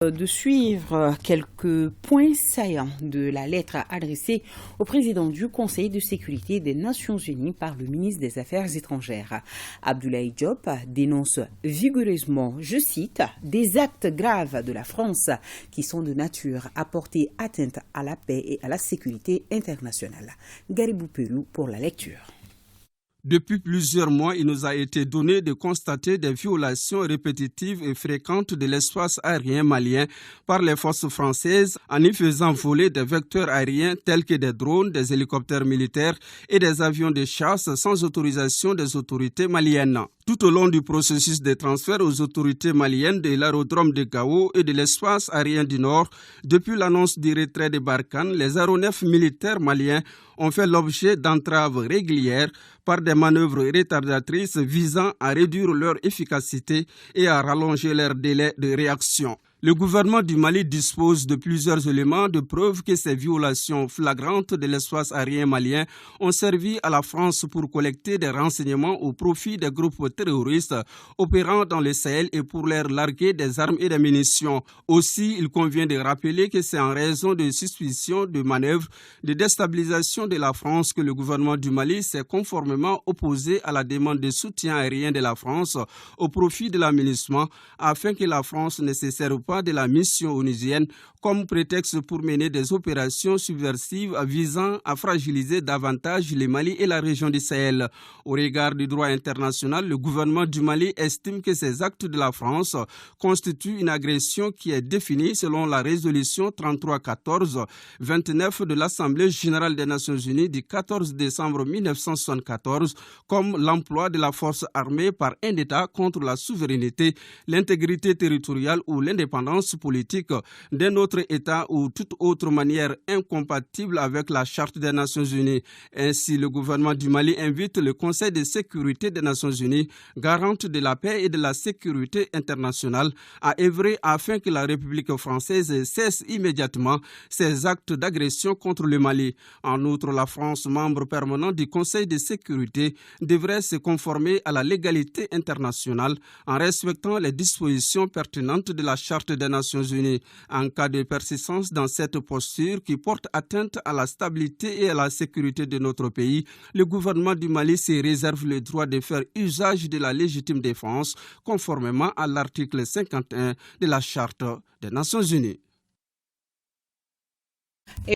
De suivre quelques points saillants de la lettre adressée au président du Conseil de sécurité des Nations Unies par le ministre des Affaires étrangères. Abdoulaye Diop dénonce vigoureusement, je cite, des actes graves de la France qui sont de nature à porter atteinte à la paix et à la sécurité internationale. Garibou Pelou pour la lecture. Depuis plusieurs mois, il nous a été donné de constater des violations répétitives et fréquentes de l'espace aérien malien par les forces françaises en y faisant voler des vecteurs aériens tels que des drones, des hélicoptères militaires et des avions de chasse sans autorisation des autorités maliennes. Tout au long du processus de transfert aux autorités maliennes de l'aérodrome de Gao et de l'espace aérien du Nord, depuis l'annonce du retrait de Barkhane, les aéronefs militaires maliens ont fait l'objet d'entraves régulières par des manœuvres retardatrices visant à réduire leur efficacité et à rallonger leur délai de réaction. Le gouvernement du Mali dispose de plusieurs éléments de preuve que ces violations flagrantes de l'espace aérien malien ont servi à la France pour collecter des renseignements au profit des groupes terroristes opérant dans le Sahel et pour leur larguer des armes et des munitions. Aussi, il convient de rappeler que c'est en raison de suspicions de manœuvres de déstabilisation de la France que le gouvernement du Mali s'est conformément opposé à la demande de soutien aérien de la France au profit de la MINUSMA afin que la France ne se serve pas de la mission onusienne comme prétexte pour mener des opérations subversives visant à fragiliser davantage le Mali et la région du Sahel. Au regard du droit international, le gouvernement du Mali estime que ces actes de la France constituent une agression qui est définie selon la résolution 3314-29 de l'Assemblée générale des Nations unies du 14 décembre 1974 comme l'emploi de la force armée par un État contre la souveraineté, l'intégrité territoriale ou l'indépendance politique d'un autre État ou toute autre manière incompatible avec la Charte des Nations Unies. Ainsi, le gouvernement du Mali invite le Conseil de sécurité des Nations Unies, garante de la paix et de la sécurité internationale, à œuvrer afin que la République française cesse immédiatement ses actes d'agression contre le Mali. En outre, la France, membre permanent du Conseil de sécurité, devrait se conformer à la légalité internationale en respectant les dispositions pertinentes de la Charte des Nations Unies. En cas de persistance dans cette posture qui porte atteinte à la stabilité et à la sécurité de notre pays, le gouvernement du Mali se réserve le droit de faire usage de la légitime défense conformément à l'article 51 de la Charte des Nations Unies.